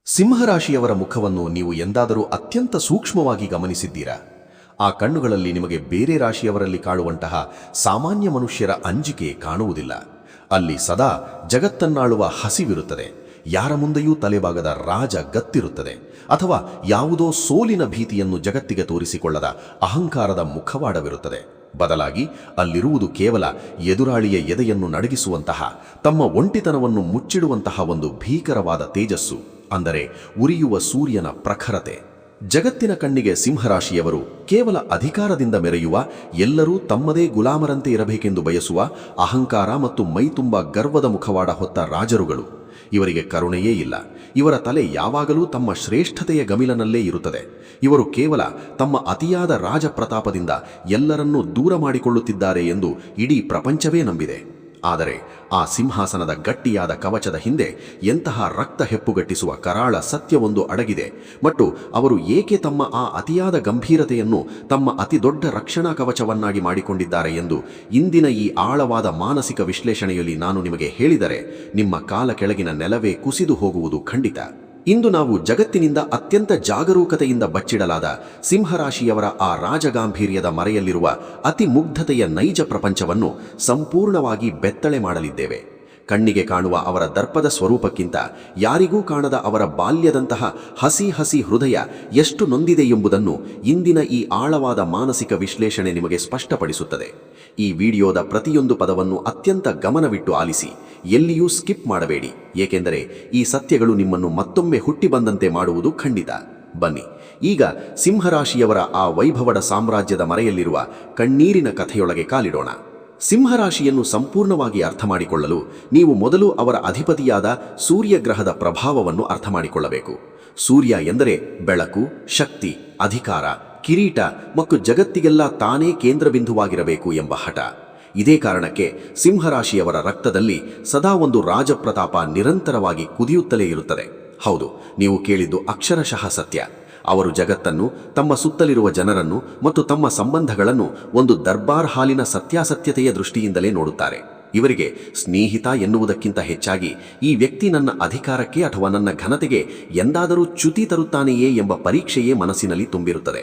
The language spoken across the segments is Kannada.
ಸಿಂಹರಾಶಿಯವರ ಮುಖವನ್ನು ನೀವು ಎಂದಾದರೂ ಅತ್ಯಂತ ಸೂಕ್ಷ್ಮವಾಗಿ ಗಮನಿಸಿದ್ದೀರಾ? ಆ ಕಣ್ಣುಗಳಲ್ಲಿ ನಿಮಗೆ ಬೇರೆ ರಾಶಿಯವರಲ್ಲಿ ಕಾಣುವಂತಹ ಸಾಮಾನ್ಯ ಮನುಷ್ಯರ ಅಂಜಿಕೆ ಕಾಣುವುದಿಲ್ಲ. ಅಲ್ಲಿ ಸದಾ ಜಗತ್ತನ್ನಾಳುವ ಹಸಿವಿರುತ್ತದೆ. ಯಾರ ಮುಂದೆಯೂ ತಲೆಬಾಗದ ರಾಜ ಗತ್ತಿರುತ್ತದೆ. ಅಥವಾ ಯಾವುದೋ ಸೋಲಿನ ಭೀತಿಯನ್ನು ಜಗತ್ತಿಗೆ ತೋರಿಸಿಕೊಳ್ಳದ ಅಹಂಕಾರದ ಮುಖವಾಡವಿರುತ್ತದೆ. ಬದಲಾಗಿ ಅಲ್ಲಿರುವುದು ಕೇವಲ ಎದುರಾಳಿಯ ಎದೆಯನ್ನು ನಡಗಿಸುವಂತಹ, ತಮ್ಮ ಒಂಟಿತನವನ್ನು ಮುಚ್ಚಿಡುವಂತಹ ಒಂದು ಭೀಕರವಾದ ತೇಜಸ್ಸು, ಅಂದರೆ ಉರಿಯುವ ಸೂರ್ಯನ ಪ್ರಖರತೆ. ಜಗತ್ತಿನ ಕಣ್ಣಿಗೆ ಸಿಂಹರಾಶಿಯವರು ಕೇವಲ ಅಧಿಕಾರದಿಂದ ಮೆರೆಯುವ, ಎಲ್ಲರೂ ತಮ್ಮದೇ ಗುಲಾಮರಂತೆ ಇರಬೇಕೆಂದು ಬಯಸುವ, ಅಹಂಕಾರ ಮತ್ತು ಮೈತುಂಬ ಗರ್ವದ ಮುಖವಾಡ ಹೊತ್ತ ರಾಜರುಗಳು. ಇವರಿಗೆ ಕರುಣೆಯೇ ಇಲ್ಲ. ಇವರ ತಲೆ ಯಾವಾಗಲೂ ತಮ್ಮ ಶ್ರೇಷ್ಠತೆಯ ಗಮಿಲನಲ್ಲೇ ಇರುತ್ತದೆ. ಇವರು ಕೇವಲ ತಮ್ಮ ಅತಿಯಾದ ರಾಜಪ್ರತಾಪದಿಂದ ಎಲ್ಲರನ್ನೂ ದೂರ ಮಾಡಿಕೊಳ್ಳುತ್ತಿದ್ದಾರೆ ಎಂದು ಇಡೀ ಪ್ರಪಂಚವೇ ನಂಬಿದೆ. ಆದರೆ ಆ ಸಿಂಹಾಸನದ ಗಟ್ಟಿಯಾದ ಕವಚದ ಹಿಂದೆ ಎಂತಹ ರಕ್ತ ಹೆಪ್ಪುಗಟ್ಟಿಸುವ ಕರಾಳ ಸತ್ಯವೊಂದು ಅಡಗಿದೆ. ಮತ್ತು ಅವರು ಏಕೆ ತಮ್ಮ ಆ ಅತಿಯಾದ ಗಂಭೀರತೆಯನ್ನು ತಮ್ಮ ಅತಿದೊಡ್ಡ ರಕ್ಷಣಾ ಕವಚವನ್ನಾಗಿ ಮಾಡಿಕೊಂಡಿದ್ದಾರೆ ಎಂದು ಇಂದಿನ ಈ ಆಳವಾದ ಮಾನಸಿಕ ವಿಶ್ಲೇಷಣೆಯಲ್ಲಿ ನಾನು ನಿಮಗೆ ಹೇಳಿದರೆ ನಿಮ್ಮ ಕಾಲ ಕೆಳಗಿನ ನೆಲವೇ ಕುಸಿದು ಹೋಗುವುದು ಖಂಡಿತ. ಇಂದು ನಾವು ಜಗತ್ತಿನಿಂದ ಅತ್ಯಂತ ಜಾಗರೂಕತೆಯಿಂದ ಬಚ್ಚಿಡಲಾದ ಸಿಂಹರಾಶಿಯವರ ಆ ರಾಜಗಾಂಭೀರ್ಯದ ಮರೆಯಲ್ಲಿರುವ ಅತಿ ಮುಗ್ಧತೆಯ ನೈಜ ಪ್ರಪಂಚವನ್ನು ಸಂಪೂರ್ಣವಾಗಿ ಬೆತ್ತಳೆ ಮಾಡಲಿದ್ದೇವೆ. ಕಣ್ಣಿಗೆ ಕಾಣುವ ಅವರ ದರ್ಪದ ಸ್ವರೂಪಕ್ಕಿಂತ ಯಾರಿಗೂ ಕಾಣದ ಅವರ ಬಾಲ್ಯದಂತಹ ಹಸಿ ಹೃದಯ ಎಷ್ಟು ನೊಂದಿದೆ ಎಂಬುದನ್ನು ಇಂದಿನ ಈ ಆಳವಾದ ಮಾನಸಿಕ ವಿಶ್ಲೇಷಣೆ ನಿಮಗೆ ಸ್ಪಷ್ಟಪಡಿಸುತ್ತದೆ. ಈ ವಿಡಿಯೋದ ಪ್ರತಿಯೊಂದು ಪದವನ್ನು ಅತ್ಯಂತ ಗಮನವಿಟ್ಟು ಆಲಿಸಿ, ಎಲ್ಲಿಯೂ ಸ್ಕಿಪ್ ಮಾಡಬೇಡಿ, ಏಕೆಂದರೆ ಈ ಸತ್ಯಗಳು ನಿಮ್ಮನ್ನು ಮತ್ತೊಮ್ಮೆ ಹುಟ್ಟಿ ಬಂದಂತೆ ಮಾಡುವುದು ಖಂಡಿತ. ಬನ್ನಿ ಈಗ ಸಿಂಹರಾಶಿಯವರ ಆ ವೈಭವದ ಸಾಮ್ರಾಜ್ಯದ ಮರೆಯಲ್ಲಿರುವ ಕಣ್ಣೀರಿನ ಕಥೆಯೊಳಗೆ ಕಾಲಿಡೋಣ. ಸಿಂಹರಾಶಿಯನ್ನು ಸಂಪೂರ್ಣವಾಗಿ ಅರ್ಥ ಮಾಡಿಕೊಳ್ಳಲು ನೀವು ಮೊದಲು ಅವರ ಅಧಿಪತಿಯಾದ ಸೂರ್ಯಗ್ರಹದ ಪ್ರಭಾವವನ್ನು ಅರ್ಥ ಮಾಡಿಕೊಳ್ಳಬೇಕು. ಸೂರ್ಯ ಎಂದರೆ ಬೆಳಕು, ಶಕ್ತಿ, ಅಧಿಕಾರ, ಕಿರೀಟ ಮತ್ತು ಜಗತ್ತಿಗೆಲ್ಲ ತಾನೇ ಕೇಂದ್ರಬಿಂದುವಾಗಿರಬೇಕು ಎಂಬ ಹಠ. ಇದೇ ಕಾರಣಕ್ಕೆ ಸಿಂಹರಾಶಿಯವರ ರಕ್ತದಲ್ಲಿ ಸದಾ ಒಂದು ರಾಜಪ್ರತಾಪ ನಿರಂತರವಾಗಿ ಕುದಿಯುತ್ತಲೇ ಇರುತ್ತದೆ. ಹೌದು, ನೀವು ಕೇಳಿದ್ದು ಅಕ್ಷರಶಃ ಸತ್ಯ. ಅವರು ಜಗತ್ತನ್ನು, ತಮ್ಮ ಸುತ್ತಲಿರುವ ಜನರನ್ನು ಮತ್ತು ತಮ್ಮ ಸಂಬಂಧಗಳನ್ನು ಒಂದು ದರ್ಬಾರ್ ಹಾಲಿನ ಸತ್ಯಾಸತ್ಯತೆಯ ದೃಷ್ಟಿಯಿಂದಲೇ ನೋಡುತ್ತಾರೆ. ಇವರಿಗೆ ಸ್ನೇಹಿತ ಎನ್ನುವುದಕ್ಕಿಂತ ಹೆಚ್ಚಾಗಿ ಈ ವ್ಯಕ್ತಿ ನನ್ನ ಅಧಿಕಾರಕ್ಕೆ ಅಥವಾ ನನ್ನ ಘನತೆಗೆ ಎಂದಾದರೂ ಚ್ಯುತಿ ತರುತ್ತಾನೆಯೇ ಎಂಬ ಪರೀಕ್ಷೆಯೇ ಮನಸ್ಸಿನಲ್ಲಿ ತುಂಬಿರುತ್ತದೆ.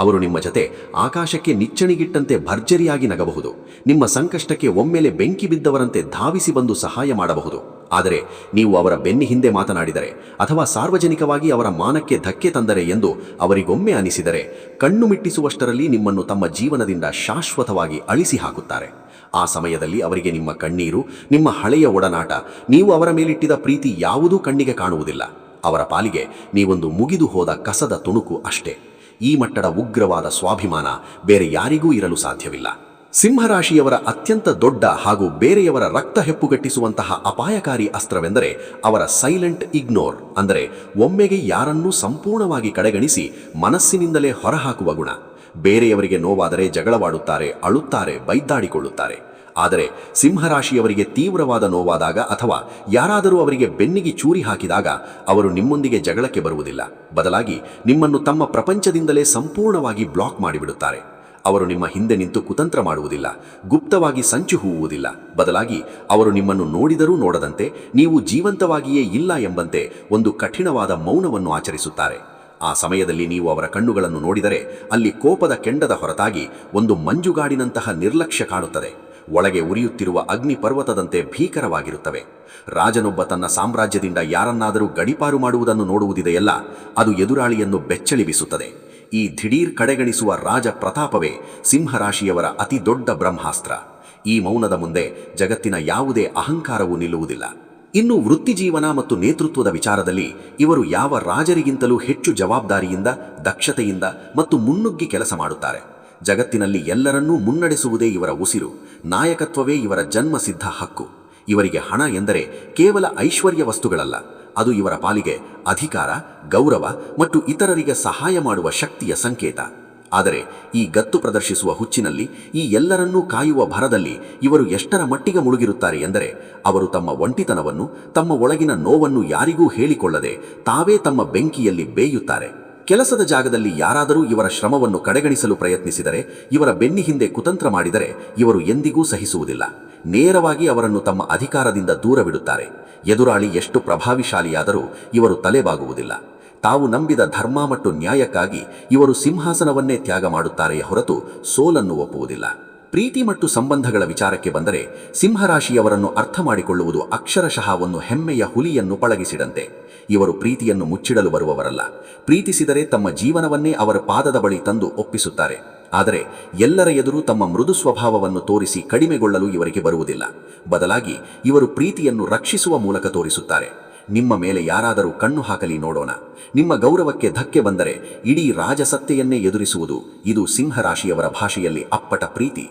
ಅವರು ನಿಮ್ಮ ಜತೆ ಆಕಾಶಕ್ಕೆ ನಿಚ್ಚಣಿಗಿಟ್ಟಂತೆ ಭರ್ಜರಿಯಾಗಿ ನಗಬಹುದು. ನಿಮ್ಮ ಸಂಕಷ್ಟಕ್ಕೆ ಒಮ್ಮೆಲೆ ಬೆಂಕಿ ಬಿದ್ದವರಂತೆ ಧಾವಿಸಿ ಬಂದು ಸಹಾಯ ಮಾಡಬಹುದು. ಆದರೆ ನೀವು ಅವರ ಬೆನ್ನಿ ಹಿಂದೆ ಮಾತನಾಡಿದರೆ ಅಥವಾ ಸಾರ್ವಜನಿಕವಾಗಿ ಅವರ ಮಾನಕ್ಕೆ ಧಕ್ಕೆ ತಂದರೆ ಎಂದು ಅವರಿಗೊಮ್ಮೆ ಅನಿಸಿದರೆ, ಕಣ್ಣು ಮಿಟ್ಟಿಸುವಷ್ಟರಲ್ಲಿ ನಿಮ್ಮನ್ನು ತಮ್ಮ ಜೀವನದಿಂದ ಶಾಶ್ವತವಾಗಿ ಅಳಿಸಿ ಹಾಕುತ್ತಾರೆ. ಆ ಸಮಯದಲ್ಲಿ ಅವರಿಗೆ ನಿಮ್ಮ ಕಣ್ಣೀರು, ನಿಮ್ಮ ಹಳೆಯ ಒಡನಾಟ, ನೀವು ಅವರ ಮೇಲಿಟ್ಟಿದ ಪ್ರೀತಿ ಯಾವುದೂ ಕಣ್ಣಿಗೆ ಕಾಣುವುದಿಲ್ಲ. ಅವರ ಪಾಲಿಗೆ ನೀವೊಂದು ಮುಗಿದು ಹೋದ ಕಸದ ತುಣುಕು ಅಷ್ಟೇ. ಈ ಮಟ್ಟದ ಉಗ್ರವಾದ ಸ್ವಾಭಿಮಾನ ಬೇರೆ ಯಾರಿಗೂ ಇರಲು ಸಾಧ್ಯವಿಲ್ಲ. ಸಿಂಹರಾಶಿಯವರ ಅತ್ಯಂತ ದೊಡ್ಡ ಹಾಗೂ ಬೇರೆಯವರ ರಕ್ತ ಹೆಪ್ಪುಗಟ್ಟಿಸುವಂತಹ ಅಪಾಯಕಾರಿ ಅಸ್ತ್ರವೆಂದರೆ ಅವರ ಸೈಲೆಂಟ್ ಇಗ್ನೋರ್, ಅಂದರೆ ಒಮ್ಮೆಗೆ ಯಾರನ್ನೂ ಸಂಪೂರ್ಣವಾಗಿ ಕಡೆಗಣಿಸಿ ಮನಸ್ಸಿನಿಂದಲೇ ಹೊರಹಾಕುವ ಗುಣ. ಬೇರೆಯವರಿಗೆ ನೋವಾದರೆ ಜಗಳವಾಡುತ್ತಾರೆ, ಅಳುತ್ತಾರೆ, ಬೈದಾಡಿಕೊಳ್ಳುತ್ತಾರೆ. ಆದರೆ ಸಿಂಹರಾಶಿಯವರಿಗೆ ತೀವ್ರವಾದ ನೋವಾದಾಗ ಅಥವಾ ಯಾರಾದರೂ ಅವರಿಗೆ ಬೆನ್ನಿಗೆ ಚೂರಿ ಹಾಕಿದಾಗ ಅವರು ನಿಮ್ಮೊಂದಿಗೆ ಜಗಳಕ್ಕೆ ಬರುವುದಿಲ್ಲ. ಬದಲಾಗಿ ನಿಮ್ಮನ್ನು ತಮ್ಮ ಪ್ರಪಂಚದಿಂದಲೇ ಸಂಪೂರ್ಣವಾಗಿ ಬ್ಲಾಕ್ ಮಾಡಿಬಿಡುತ್ತಾರೆ. ಅವರು ನಿಮ್ಮ ಹಿಂದೆ ನಿಂತು ಕುತಂತ್ರ ಮಾಡುವುದಿಲ್ಲ, ಗುಪ್ತವಾಗಿ ಸಂಚು ಹೂವುವುದಿಲ್ಲ. ಬದಲಾಗಿ ಅವರು ನಿಮ್ಮನ್ನು ನೋಡಿದರೂ ನೋಡದಂತೆ, ನೀವು ಜೀವಂತವಾಗಿಯೇ ಇಲ್ಲ ಎಂಬಂತೆ ಒಂದು ಕಠಿಣವಾದ ಮೌನವನ್ನು ಆಚರಿಸುತ್ತಾರೆ. ಆ ಸಮಯದಲ್ಲಿ ನೀವು ಅವರ ಕಣ್ಣುಗಳನ್ನು ನೋಡಿದರೆ ಅಲ್ಲಿ ಕೋಪದ ಕೆಂಡದ ಹೊರತಾಗಿ ಒಂದು ಮಂಜುಗಾಡಿನಂತಹ ನಿರ್ಲಕ್ಷ್ಯ ಕಾಣುತ್ತದೆ. ಒಳಗೆ ಉರಿಯುತ್ತಿರುವ ಅಗ್ನಿ ಪರ್ವತದಂತೆ ಭೀಕರವಾಗಿರುತ್ತವೆ. ರಾಜನೊಬ್ಬ ತನ್ನ ಸಾಮ್ರಾಜ್ಯದಿಂದ ಯಾರನ್ನಾದರೂ ಗಡಿಪಾರು ಮಾಡುವುದನ್ನು ನೋಡುವುದಿದೆಯಲ್ಲ, ಅದು ಎದುರಾಳಿಯನ್ನು ಬೆಚ್ಚಳಿಬಿಸುತ್ತದೆ. ಈ ದಿಢೀರ್ ಕಡೆಗಣಿಸುವ ರಾಜ ಪ್ರತಾಪವೇ ಸಿಂಹರಾಶಿಯವರ ಅತಿ ದೊಡ್ಡ ಬ್ರಹ್ಮಾಸ್ತ್ರ. ಈ ಮೌನದ ಮುಂದೆ ಜಗತ್ತಿನ ಯಾವುದೇ ಅಹಂಕಾರವೂ ನಿಲ್ಲುವುದಿಲ್ಲ. ಇನ್ನು ವೃತ್ತಿಜೀವನ ಮತ್ತು ನೇತೃತ್ವದ ವಿಚಾರದಲ್ಲಿ ಇವರು ಯಾವ ರಾಜರಿಗಿಂತಲೂ ಹೆಚ್ಚು ಜವಾಬ್ದಾರಿಯಿಂದ, ದಕ್ಷತೆಯಿಂದ ಮತ್ತು ಮುನ್ನುಗ್ಗಿ ಕೆಲಸ ಮಾಡುತ್ತಾರೆ. ಜಗತ್ತಿನಲ್ಲಿ ಎಲ್ಲರನ್ನೂ ಮುನ್ನಡೆಸುವುದೇ ಇವರ ಉಸಿರು. ನಾಯಕತ್ವವೇ ಇವರ ಜನ್ಮಸಿದ್ಧ ಹಕ್ಕು. ಇವರಿಗೆ ಹಣ ಎಂದರೆ ಕೇವಲ ಐಶ್ವರ್ಯ ವಸ್ತುಗಳಲ್ಲ, ಅದು ಇವರ ಪಾಲಿಗೆ ಅಧಿಕಾರ, ಗೌರವ ಮತ್ತು ಇತರರಿಗೆ ಸಹಾಯ ಮಾಡುವ ಶಕ್ತಿಯ ಸಂಕೇತ. ಆದರೆ ಈ ಗತ್ತು ಪ್ರದರ್ಶಿಸುವ ಹುಚ್ಚಿನಲ್ಲಿ, ಈ ಎಲ್ಲರನ್ನೂ ಕಾಯುವ ಭರದಲ್ಲಿ ಇವರು ಎಷ್ಟರ ಮಟ್ಟಿಗೆ ಮುಳುಗಿರುತ್ತಾರೆ ಎಂದರೆ, ಅವರು ತಮ್ಮ ಒಂಟಿತನವನ್ನು, ತಮ್ಮ ಒಳಗಿನ ನೋವನ್ನು ಯಾರಿಗೂ ಹೇಳಿಕೊಳ್ಳದೆ ತಾವೇ ತಮ್ಮ ಬೆಂಕಿಯಲ್ಲಿ ಬೇಯುತ್ತಾರೆ. ಕೆಲಸದ ಜಾಗದಲ್ಲಿ ಯಾರಾದರೂ ಇವರ ಶ್ರಮವನ್ನು ಕಡೆಗಣಿಸಲು ಪ್ರಯತ್ನಿಸಿದರೆ, ಇವರ ಬೆನ್ನಿ ಹಿಂದೆ ಕುತಂತ್ರ ಮಾಡಿದರೆ ಇವರು ಎಂದಿಗೂ ಸಹಿಸುವುದಿಲ್ಲ. ನೇರವಾಗಿ ಅವರನ್ನು ತಮ್ಮ ಅಧಿಕಾರದಿಂದ ದೂರವಿಡುತ್ತಾರೆ. ಎದುರಾಳಿ ಎಷ್ಟು ಪ್ರಭಾವಿಶಾಲಿಯಾದರೂ ಇವರು ತಲೆಬಾಗುವುದಿಲ್ಲ. ತಾವು ನಂಬಿದ ಧರ್ಮ ಮತ್ತು ನ್ಯಾಯಕ್ಕಾಗಿ ಇವರು ಸಿಂಹಾಸನವನ್ನೇ ತ್ಯಾಗ ಮಾಡುತ್ತಾರೆಯೇ ಹೊರತು ಸೋಲನ್ನು ಒಪ್ಪುವುದಿಲ್ಲ. ಪ್ರೀತಿ ಮತ್ತು ಸಂಬಂಧಗಳ ವಿಚಾರಕ್ಕೆ ಬಂದರೆ ಸಿಂಹರಾಶಿಯವರನ್ನು ಅರ್ಥ ಮಾಡಿಕೊಳ್ಳುವುದು ಅಕ್ಷರಶಃ ಒಂದು ಹೆಮ್ಮೆಯ ಹುಲಿಯನ್ನು ಪಳಗಿಸಿದಂತೆ. ಇವರು ಪ್ರೀತಿಯನ್ನು ಮುಚ್ಚಿಡಲು ಬರುವವರಲ್ಲ. ಪ್ರೀತಿಸಿದರೆ ತಮ್ಮ ಜೀವನವನ್ನೇ ಅವರ ಪಾದದ ಬಳಿ ತಂದು ಒಪ್ಪಿಸುತ್ತಾರೆ. ಆದರೆ ಎಲ್ಲರ ಎದುರು ತಮ್ಮ ಮೃದು ಸ್ವಭಾವವನ್ನು ತೋರಿಸಿ ಕಡಿಮೆಗೊಳ್ಳಲು ಇವರಿಗೆ ಬರುವುದಿಲ್ಲ. ಬದಲಾಗಿ ಇವರು ಪ್ರೀತಿಯನ್ನು ರಕ್ಷಿಸುವ ಮೂಲಕ ತೋರಿಸುತ್ತಾರೆ. ನಿಮ್ಮ ಮೇಲೆ ಯಾರಾದರೂ ಕಣ್ಣು ಹಾಕಲಿ ನೋಡೋಣ. ನಿಮ್ಮ ಗೌರವಕ್ಕೆ ಧಕ್ಕೆ ಬಂದರೆ ಇಡೀ ರಾಜಸತ್ತೆಯನ್ನೇ ಎದುರಿಸುವುದು ಇದು ಸಿಂಹರಾಶಿಯವರ ಭಾಷೆಯಲ್ಲಿ ಅಪ್ಪಟ ಪ್ರೀತಿ.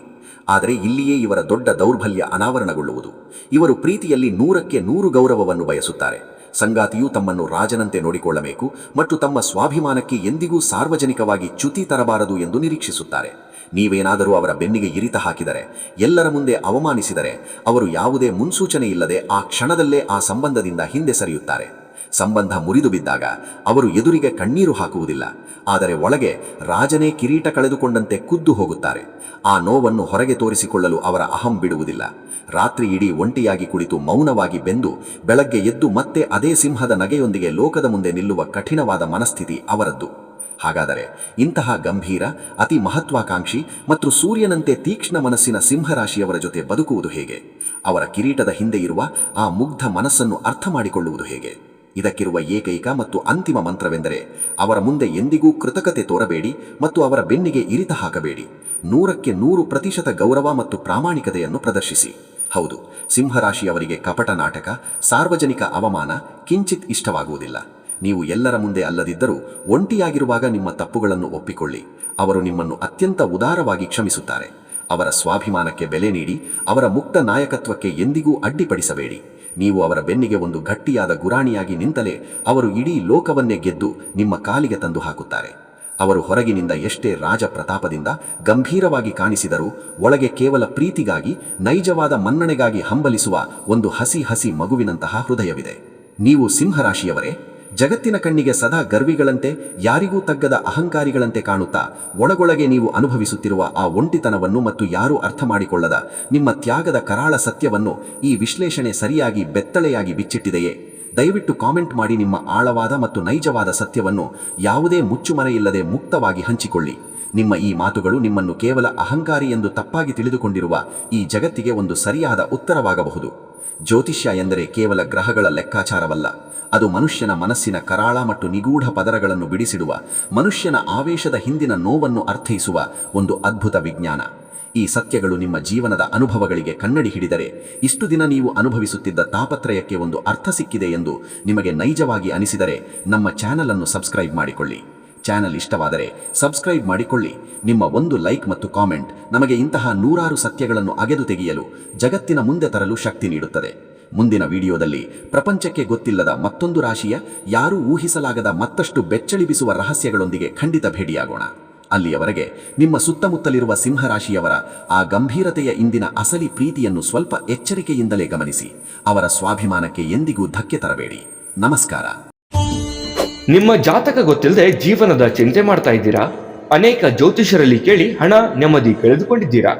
ಆದರೆ ಇಲ್ಲಿಯೇ ಇವರ ದೊಡ್ಡ ದೌರ್ಬಲ್ಯ ಅನಾವರಣಗೊಳ್ಳುವುದು. ಇವರು ಪ್ರೀತಿಯಲ್ಲಿ 100ಕ್ಕೆ 100 ಗೌರವವನ್ನು ಬಯಸುತ್ತಾರೆ. ಸಂಗಾತಿಯು ತಮ್ಮನ್ನು ರಾಜನಂತೆ ನೋಡಿಕೊಳ್ಳಬೇಕು ಮತ್ತು ತಮ್ಮ ಸ್ವಾಭಿಮಾನಕ್ಕೆ ಎಂದಿಗೂ ಸಾರ್ವಜನಿಕವಾಗಿ ಚ್ಯುತಿ ತರಬಾರದು ಎಂದು ನಿರೀಕ್ಷಿಸುತ್ತಾರೆ. ನೀವೇನಾದರೂ ಅವರ ಬೆನ್ನಿಗೆ ಇರಿತ ಹಾಕಿದರೆ, ಎಲ್ಲರ ಮುಂದೆ ಅವಮಾನಿಸಿದರೆ ಅವರು ಯಾವುದೇ ಮುನ್ಸೂಚನೆ ಇಲ್ಲದೆ ಆ ಕ್ಷಣದಲ್ಲೇ ಆ ಸಂಬಂಧದಿಂದ ಹಿಂದೆ ಸರಿಯುತ್ತಾರೆ. ಸಂಬಂಧ ಮುರಿದು ಬಿದ್ದಾಗ ಅವರು ಎದುರಿಗೆ ಕಣ್ಣೀರು ಹಾಕುವುದಿಲ್ಲ. ಆದರೆ ಒಳಗೆ ರಾಜನೇ ಕಿರೀಟ ಕಳೆದುಕೊಂಡಂತೆ ಕುದ್ದು ಹೋಗುತ್ತಾರೆ. ಆ ನೋವನ್ನು ಹೊರಗೆ ತೋರಿಸಿಕೊಳ್ಳಲು ಅವರ ಅಹಂ ಬಿಡುವುದಿಲ್ಲ. ರಾತ್ರಿ ಇಡೀ ಒಂಟಿಯಾಗಿ ಕುಳಿತು ಮೌನವಾಗಿ ಬೆಂದು ಬೆಳಗ್ಗೆ ಎದ್ದು ಮತ್ತೆ ಅದೇ ಸಿಂಹದ ನಗೆಯೊಂದಿಗೆ ಲೋಕದ ಮುಂದೆ ನಿಲ್ಲುವ ಕಠಿಣವಾದ ಮನಸ್ಥಿತಿ ಅವರದ್ದು. ಹಾಗಾದರೆ ಇಂತಹ ಗಂಭೀರ, ಅತಿ ಮಹತ್ವಾಕಾಂಕ್ಷಿ ಮತ್ತು ಸೂರ್ಯನಂತೆ ತೀಕ್ಷ್ಣ ಮನಸ್ಸಿನ ಸಿಂಹರಾಶಿಯವರ ಜೊತೆ ಬದುಕುವುದು ಹೇಗೆ? ಅವರ ಕಿರೀಟದ ಹಿಂದೆ ಇರುವ ಆ ಮುಗ್ಧ ಮನಸ್ಸನ್ನು ಅರ್ಥ ಮಾಡಿಕೊಳ್ಳುವುದು ಹೇಗೆ? ಇದಕ್ಕಿರುವ ಏಕೈಕ ಮತ್ತು ಅಂತಿಮ ಮಂತ್ರವೆಂದರೆ ಅವರ ಮುಂದೆ ಎಂದಿಗೂ ಕೃತಕತೆ ತೋರಬೇಡಿ ಮತ್ತು ಅವರ ಬೆನ್ನಿಗೆ ಇರಿತ ಹಾಕಬೇಡಿ. 100ಕ್ಕೆ 100% ಗೌರವ ಮತ್ತು ಪ್ರಾಮಾಣಿಕತೆಯನ್ನು ಪ್ರದರ್ಶಿಸಿ. ಹೌದು, ಸಿಂಹರಾಶಿಯವರಿಗೆ ಕಪಟ ನಾಟಕ, ಸಾರ್ವಜನಿಕ ಅವಮಾನ ಕಿಂಚಿತ್ ಇಷ್ಟವಾಗುವುದಿಲ್ಲ. ನೀವು ಎಲ್ಲರ ಮುಂದೆ ಅಲ್ಲದಿದ್ದರೂ ಒಂಟಿಯಾಗಿರುವಾಗ ನಿಮ್ಮ ತಪ್ಪುಗಳನ್ನು ಒಪ್ಪಿಕೊಳ್ಳಿ. ಅವರು ನಿಮ್ಮನ್ನು ಅತ್ಯಂತ ಉದಾರವಾಗಿ ಕ್ಷಮಿಸುತ್ತಾರೆ. ಅವರ ಸ್ವಾಭಿಮಾನಕ್ಕೆ ಬೆಲೆ ನೀಡಿ ಅವರ ಮುಕ್ತ ನಾಯಕತ್ವಕ್ಕೆ ಎಂದಿಗೂ ಅಡ್ಡಿಪಡಿಸಬೇಡಿ. ನೀವು ಅವರ ಬೆನ್ನಿಗೆ ಒಂದು ಗಟ್ಟಿಯಾದ ಗುರಾಣಿಯಾಗಿ ನಿಂತಲೇ ಅವರು ಇಡೀ ಲೋಕವನ್ನೇ ಗೆದ್ದು ನಿಮ್ಮ ಕಾಲಿಗೆ ತಂದು ಹಾಕುತ್ತಾರೆ. ಅವರು ಹೊರಗಿನಿಂದ ಎಷ್ಟೇ ರಾಜ ಪ್ರತಾಪದಿಂದ ಗಂಭೀರವಾಗಿ ಕಾಣಿಸಿದರೂ ಒಳಗೆ ಕೇವಲ ಪ್ರೀತಿಗಾಗಿ, ನೈಜವಾದ ಮನ್ನಣೆಗಾಗಿ ಹಂಬಲಿಸುವ ಒಂದು ಹಸಿ ಹಸಿ ಮಗುವಿನಂತಹ ಹೃದಯವಿದೆ. ನೀವು ಸಿಂಹರಾಶಿಯವರೇ, ಜಗತ್ತಿನ ಕಣ್ಣಿಗೆ ಸದಾ ಗರ್ವಿಗಳಂತೆ, ಯಾರಿಗೂ ತಗ್ಗದ ಅಹಂಕಾರಿಗಳಂತೆ ಕಾಣುತ್ತಾ ಒಳಗೊಳಗೆ ನೀವು ಅನುಭವಿಸುತ್ತಿರುವ ಆ ಒಂಟಿತನವನ್ನು ಮತ್ತು ಯಾರೂ ಅರ್ಥ ಮಾಡಿಕೊಳ್ಳದ ನಿಮ್ಮ ತ್ಯಾಗದ ಕರಾಳ ಸತ್ಯವನ್ನು ಈ ವಿಶ್ಲೇಷಣೆ ಸರಿಯಾಗಿ ಬೆತ್ತಳೆಯಾಗಿ ಬಿಚ್ಚಿಟ್ಟಿದೆಯೇ? ದಯವಿಟ್ಟು ಕಾಮೆಂಟ್ ಮಾಡಿ. ನಿಮ್ಮ ಆಳವಾದ ಮತ್ತು ನೈಜವಾದ ಸತ್ಯವನ್ನು ಯಾವುದೇ ಮುಚ್ಚುಮರೆಯಿಲ್ಲದೆ ಮುಕ್ತವಾಗಿ ಹಂಚಿಕೊಳ್ಳಿ. ನಿಮ್ಮ ಈ ಮಾತುಗಳು ನಿಮ್ಮನ್ನು ಕೇವಲ ಅಹಂಕಾರಿ ಎಂದು ತಪ್ಪಾಗಿ ತಿಳಿದುಕೊಂಡಿರುವ ಈ ಜಗತ್ತಿಗೆ ಒಂದು ಸರಿಯಾದ ಉತ್ತರವಾಗಬಹುದು. ಜ್ಯೋತಿಷ್ಯ ಎಂದರೆ ಕೇವಲ ಗ್ರಹಗಳ ಲೆಕ್ಕಾಚಾರವಲ್ಲ. ಅದು ಮನುಷ್ಯನ ಮನಸ್ಸಿನ ಕರಾಳ ಮತ್ತು ನಿಗೂಢ ಪದರಗಳನ್ನು ಬಿಡಿಸಿಡುವ, ಮನುಷ್ಯನ ಆವೇಶದ ಹಿಂದಿನ ನೋವನ್ನು ಅರ್ಥೈಸುವ ಒಂದು ಅದ್ಭುತ ವಿಜ್ಞಾನ. ಈ ಸತ್ಯಗಳು ನಿಮ್ಮ ಜೀವನದ ಅನುಭವಗಳಿಗೆ ಕನ್ನಡಿ ಹಿಡಿದರೆ ಇಷ್ಟು ದಿನ ನೀವು ಅನುಭವಿಸುತ್ತಿದ್ದ ತಾಪತ್ರಯಕ್ಕೆ ಒಂದು ಅರ್ಥ ಸಿಕ್ಕಿದೆ ಎಂದು ನಿಮಗೆ ನೈಜವಾಗಿ ಅನಿಸಿದರೆ ನಮ್ಮ ಚಾನೆಲ್ ಅನ್ನು ಸಬ್ಸ್ಕ್ರೈಬ್ ಮಾಡಿಕೊಳ್ಳಿ. ಚಾನೆಲ್ ಇಷ್ಟವಾದರೆ ಸಬ್ಸ್ಕ್ರೈಬ್ ಮಾಡಿಕೊಳ್ಳಿ. ನಿಮ್ಮ ಒಂದು ಲೈಕ್ ಮತ್ತು ಕಾಮೆಂಟ್ ನಮಗೆ ಇಂತಹ 100 ಸತ್ಯಗಳನ್ನು ಅಗೆದು ತೆಗೆಯಲು, ಜಗತ್ತಿನ ಮುಂದೆ ತರಲು ಶಕ್ತಿ ನೀಡುತ್ತದೆ. ಮುಂದಿನ ವಿಡಿಯೋದಲ್ಲಿ ಪ್ರಪಂಚಕ್ಕೆ ಗೊತ್ತಿಲ್ಲದ ಮತ್ತೊಂದು ರಾಶಿಯ, ಯಾರೂ ಊಹಿಸಲಾಗದ ಮತ್ತಷ್ಟು ಬೆಚ್ಚಳಿಬಿಸುವ ರಹಸ್ಯಗಳೊಂದಿಗೆ ಖಂಡಿತ ಭೇಟಿಯಾಗೋಣ. ಅಲ್ಲಿಯವರೆಗೆ ನಿಮ್ಮ ಸುತ್ತಮುತ್ತಲಿರುವ ಸಿಂಹರಾಶಿಯವರ ಆ ಗಂಭೀರತೆಯ ಇಂದಿನ ಅಸಲಿ ಪ್ರೀತಿಯನ್ನು ಸ್ವಲ್ಪ ಎಚ್ಚರಿಕೆಯಿಂದಲೇ ಗಮನಿಸಿ. ಅವರ ಸ್ವಾಭಿಮಾನಕ್ಕೆ ಎಂದಿಗೂ ಧಕ್ಕೆ ತರಬೇಡಿ. ನಮಸ್ಕಾರ. ನಿಮ್ಮ ಜಾತಕ ಗೊತ್ತಿಲ್ಲದೆ ಜೀವನದ ಚಿಂತೆ ಮಾಡ್ತಾ ಇದ್ದೀರಾ? ಅನೇಕ ಜ್ಯೋತಿಷರಲ್ಲಿ ಕೇಳಿ ಹಣ ನೆಮ್ಮದಿ ಕಳೆದುಕೊಂಡಿದ್ದೀರಾ?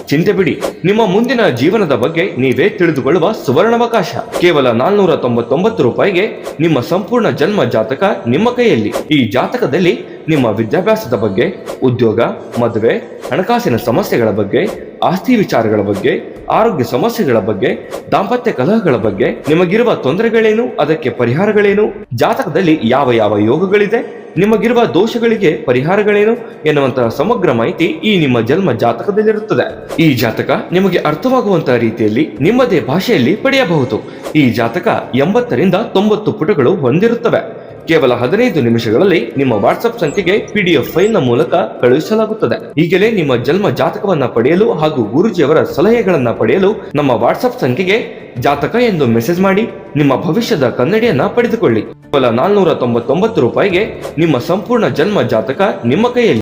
ಚಿಂತೆ ಬಿಡಿ, ನಿಮ್ಮ ಮುಂದಿನ ಜೀವನದ ಬಗ್ಗೆ ನೀವೇ ತಿಳಿದುಕೊಳ್ಳುವ ಸುವರ್ಣಾವಕಾಶ. ಕೇವಲ 499 ರೂಪಾಯಿಗೆ ನಿಮ್ಮ ಸಂಪೂರ್ಣ ಜನ್ಮ ಜಾತಕ ನಿಮ್ಮ ಕೈಯಲ್ಲಿ. ಈ ಜಾತಕದಲ್ಲಿ ನಿಮ್ಮ ವಿದ್ಯಾಭ್ಯಾಸದ ಬಗ್ಗೆ, ಉದ್ಯೋಗ, ಮದುವೆ, ಹಣಕಾಸಿನ ಸಮಸ್ಯೆಗಳ ಬಗ್ಗೆ, ಆಸ್ತಿ ವಿಚಾರಗಳ ಬಗ್ಗೆ, ಆರೋಗ್ಯ ಸಮಸ್ಯೆಗಳ ಬಗ್ಗೆ, ದಾಂಪತ್ಯ ಕಲಹಗಳ ಬಗ್ಗೆ, ನಿಮಗಿರುವ ತೊಂದರೆಗಳೇನು, ಅದಕ್ಕೆ ಪರಿಹಾರಗಳೇನು, ಜಾತಕದಲ್ಲಿ ಯಾವ ಯಾವ ಯೋಗಗಳಿದೆ, ನಿಮಗಿರುವ ದೋಷಗಳಿಗೆ ಪರಿಹಾರಗಳೇನು ಎನ್ನುವಂತಹ ಸಮಗ್ರ ಮಾಹಿತಿ ಈ ನಿಮ್ಮ ಜನ್ಮ ಜಾತಕದಲ್ಲಿರುತ್ತದೆ. ಈ ಜಾತಕ ನಿಮಗೆ ಅರ್ಥವಾಗುವಂತಹ ರೀತಿಯಲ್ಲಿ ನಿಮ್ಮದೇ ಭಾಷೆಯಲ್ಲಿ ಪಡೆಯಬಹುದು. ಈ ಜಾತಕ 80 ರಿಂದ 90 ಪುಟಗಳು ಹೊಂದಿರುತ್ತವೆ. ಕೇವಲ 15 ನಿಮಿಷಗಳಲ್ಲಿ ನಿಮ್ಮ ವಾಟ್ಸ್ಆಪ್ ಸಂಖ್ಯೆಗೆ PDF ಫೈಲ್ನ ಮೂಲಕ ಕಳುಹಿಸಲಾಗುತ್ತದೆ. ಈಗಲೇ ನಿಮ್ಮ ಜನ್ಮ ಜಾತಕವನ್ನ ಪಡೆಯಲು ಹಾಗೂ ಗುರುಜಿಯವರ ಸಲಹೆಗಳನ್ನ ಪಡೆಯಲು ನಮ್ಮ ವಾಟ್ಸ್ಆಪ್ ಸಂಖ್ಯೆಗೆ ಜಾತಕ ಎಂದು ಮೆಸೇಜ್ ಮಾಡಿ ನಿಮ್ಮ ಭವಿಷ್ಯದ ಕನ್ನಡಿಯನ್ನ ಪಡೆದುಕೊಳ್ಳಿ. ಕೇವಲ 499 ರೂಪಾಯಿಗೆ ನಿಮ್ಮ ಸಂಪೂರ್ಣ ಜನ್ಮ ಜಾತಕ ನಿಮ್ಮ ಕೈಯಲ್ಲಿ.